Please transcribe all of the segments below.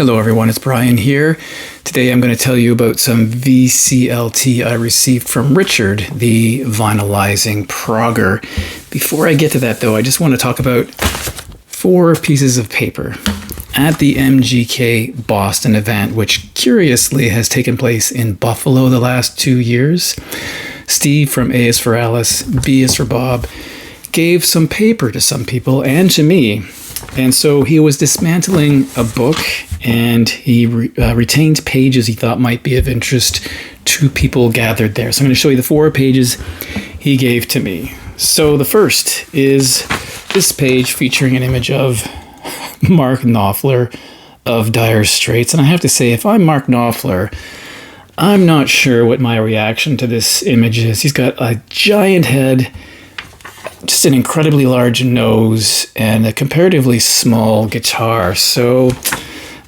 Hello everyone, it's Brian here. Today I'm going to tell you about some VCLT I received from Richard, the vinylizing progger. Before I get to that though, I just want to talk about 4 pieces of paper. At the MGK Boston event, which curiously has taken place in Buffalo the last 2 years, Steve from A is for Alice, B is for Bob, gave some paper to some people and to me. And so he was dismantling a book and he retained pages he thought might be of interest to people gathered there. So I'm going to show you the 4 pages he gave to me. So the first is this page featuring an image of Mark Knopfler of Dire Straits. And I have to say, if I'm Mark Knopfler, I'm not sure what my reaction to this image is. He's got a giant head, just an incredibly large nose, and a comparatively small guitar. So,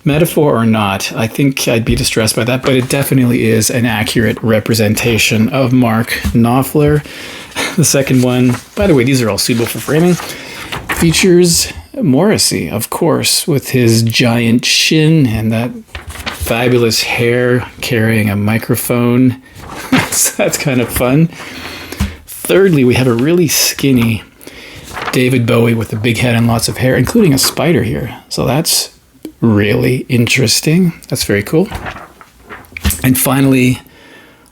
metaphor or not, I think I'd be distressed by that, but it definitely is an accurate representation of Mark Knopfler. The second one, by the way, these are all suitable for framing, features Morrissey, of course, with his giant chin and that fabulous hair carrying a microphone. That's kind of fun. Thirdly, we have a really skinny David Bowie with a big head and lots of hair, including a spider here. So that's really interesting. That's very cool. And finally,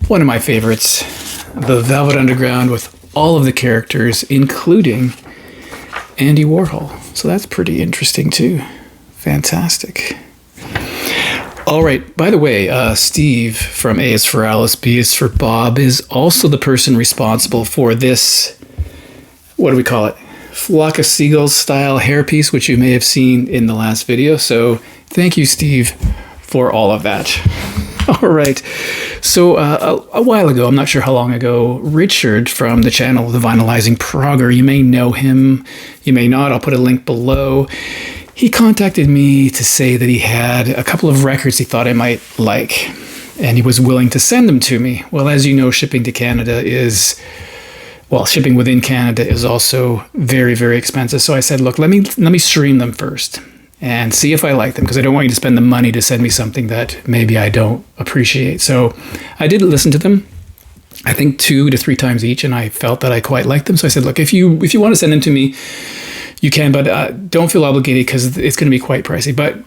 one of my favorites, the Velvet Underground with all of the characters, including Andy Warhol. So that's pretty interesting too. Fantastic. All right, by the way, Steve from A is for Alice, B is for Bob is also the person responsible for this, what do we call it, flock of seagulls style hairpiece, which you may have seen in the last video. So thank you, Steve, for all of that. All right, so a while ago, I'm not sure how long ago, Richard from the channel The Vinylizing Progger, you may know him, you may not, I'll put a link below. He contacted me to say that he had a couple of records he thought I might like, and he was willing to send them to me. Well, as you know, shipping to Canada is, well, shipping within Canada is also very, very expensive. So I said, look, let me stream them first and see if I like them, because I don't want you to spend the money to send me something that maybe I don't appreciate. So I did listen to them, I think 2 to 3 times each, and I felt that I quite liked them. So I said, look, if you want to send them to me, you can, but don't feel obligated because it's going to be quite pricey. But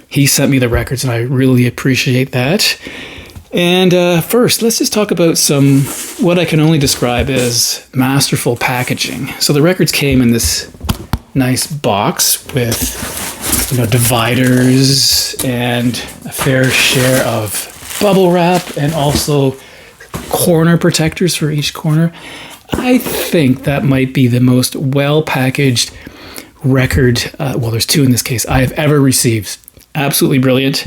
he sent me the records, and I really appreciate that. And first, let's just talk about some, what I can only describe as masterful packaging. So the records came in this nice box with, dividers and a fair share of bubble wrap and also corner protectors for each corner. I think that might be the most well-packaged record, well, there's 2 in this case, I have ever received. Absolutely brilliant.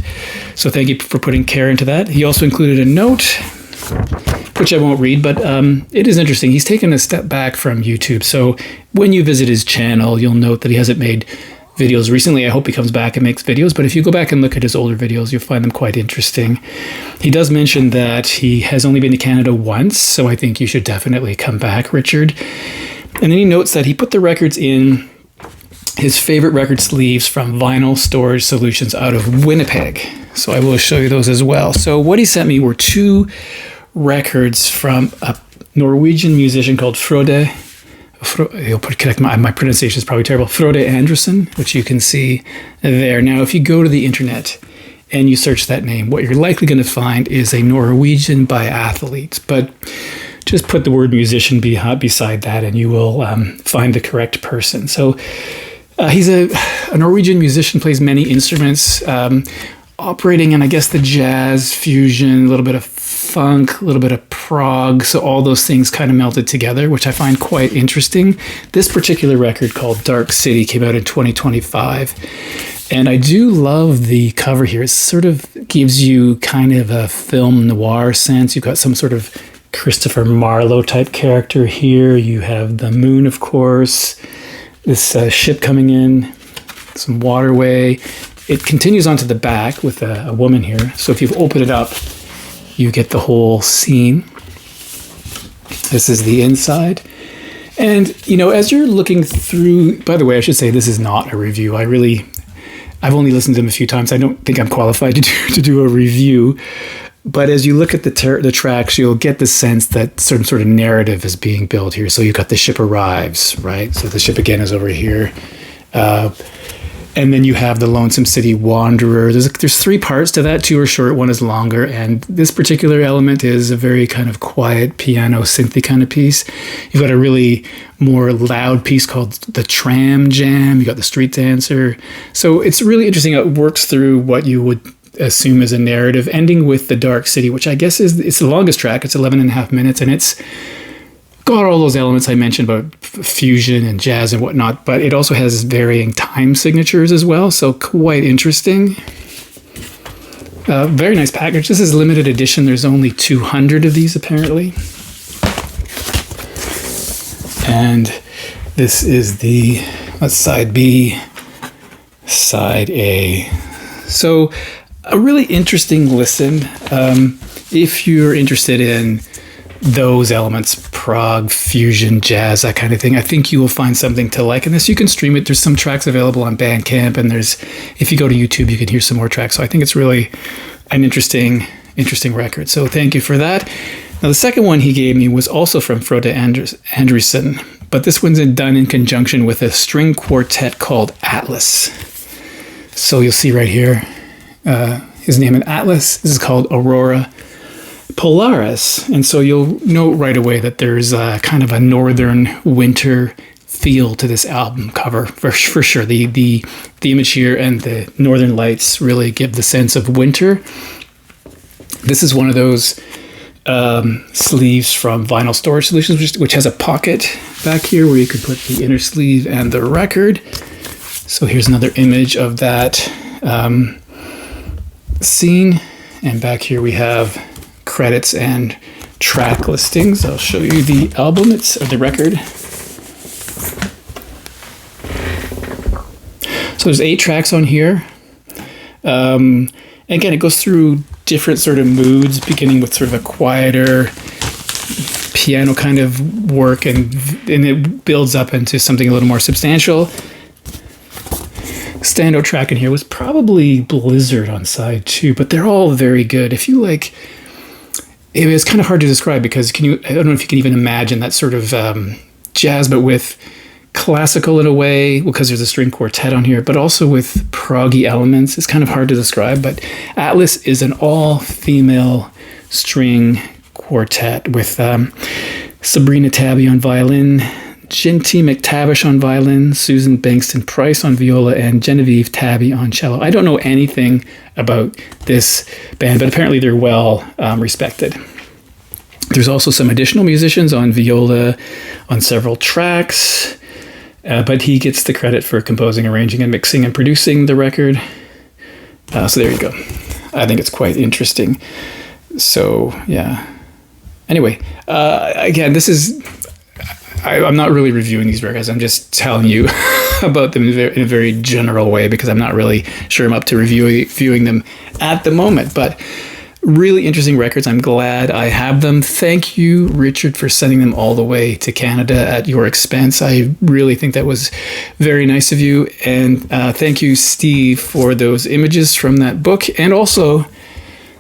So thank you for putting care into that. He also included a note, which I won't read, but it is interesting. He's taken a step back from YouTube. So when you visit his channel, you'll note that he hasn't made videos recently. I hope he comes back and makes videos, but if you go back and look at his older videos, you'll find them quite interesting. He does mention that he has only been to Canada once, so I think you should definitely come back, Richard. And then he notes that he put the records in his favorite record sleeves from Vinyl Storage Solutions out of Winnipeg. So I will show you those as well. So what he sent me were 2 records from a Norwegian musician called Frode. He'll correct my pronunciation is probably terrible. Frode Andersen, which you can see there. Now, if you go to the internet and you search that name, what you're likely going to find is a Norwegian biathlete. But just put the word musician beside that and you will find the correct person. So he's a Norwegian musician, plays many instruments, operating in, I guess, the jazz fusion, a little bit of funk, a little bit of prog. So all those things kind of melted together, which I find quite interesting. This particular record called Dark City came out in 2025. And I do love the cover here. It sort of gives you kind of a film noir sense. You've got some sort of Christopher Marlowe type character here. You have the moon, of course, this ship coming in, some waterway. It continues onto the back with a woman here. So if you open it up, you get the whole scene. This is the inside. And, as you're looking through, by the way, I should say this is not a review. I I've only listened to them a few times. I don't think I'm qualified to do a review. But as you look at the tracks, you'll get the sense that some sort of narrative is being built here. So you've got the ship arrives, right? So the ship again is over here. And then you have the Lonesome City Wanderer. There's 3 parts to that. 2 are short, 1 is longer. And this particular element is a very kind of quiet piano synthy kind of piece. You've got a really more loud piece called the Tram Jam. You got the Street Dancer. So it's really interesting. It works through what you would assume is a narrative, ending with the Dark City, which I guess it's the longest track. It's 11.5 minutes, and it's got all those elements I mentioned about fusion and jazz and whatnot, but it also has varying time signatures as well, so quite interesting. Very nice package. This is limited edition. There's only 200 of these apparently. And this is that's side B, side A. So a really interesting listen. If you're interested in those elements, prog, fusion, jazz, that kind of thing, I think you will find something to like in this. You can stream it. There's some tracks available on Bandcamp, and if you go to YouTube, you can hear some more tracks. So I think it's really an interesting record. So thank you for that. Now the second one he gave me was also from Frode Andresen, but this one's done in conjunction with a string quartet called Atlas. So you'll see right here, his name in Atlas. This is called Aurora Polaris, and so you'll know right away that there's a kind of a northern winter feel to this album cover for sure. The image here and the northern lights really give the sense of winter. This is one of those sleeves from Vinyl Storage Solutions, which has a pocket back here where you can put the inner sleeve and the record. So here's another image of that scene, and back here we have credits and track listings. I'll show you the album, the record. So there's 8 tracks on here. Again, it goes through different sort of moods, beginning with sort of a quieter piano kind of work, and it builds up into something a little more substantial. Standout track in here was probably Blizzard on side 2, but they're all very good. If you like, it's kind of hard to describe because I don't know if you can even imagine that sort of jazz, but with classical in a way, because there's a string quartet on here, but also with proggy elements. It's kind of hard to describe, but Atlas is an all-female string quartet with Sabrina Tabby on violin, Ginty McTavish on violin, Susan Bankston Price on viola, and Genevieve Tabby on cello. I don't know anything about this band, but apparently they're well respected. There's also some additional musicians on viola on several tracks, but he gets the credit for composing, arranging, and mixing and producing the record. So there you go. I think it's quite interesting. So, yeah. Anyway, again, I'm not really reviewing these records. I'm just telling you about them in a very general way because I'm not really sure I'm up to reviewing them at the moment. But really interesting records. I'm glad I have them. Thank you, Richard, for sending them all the way to Canada at your expense. I really think that was very nice of you. And thank you, Steve, for those images from that book. And also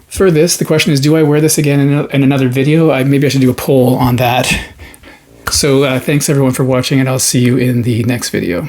for this, the question is, do I wear this again in another video? Maybe I should do a poll on that. So thanks everyone for watching, and I'll see you in the next video.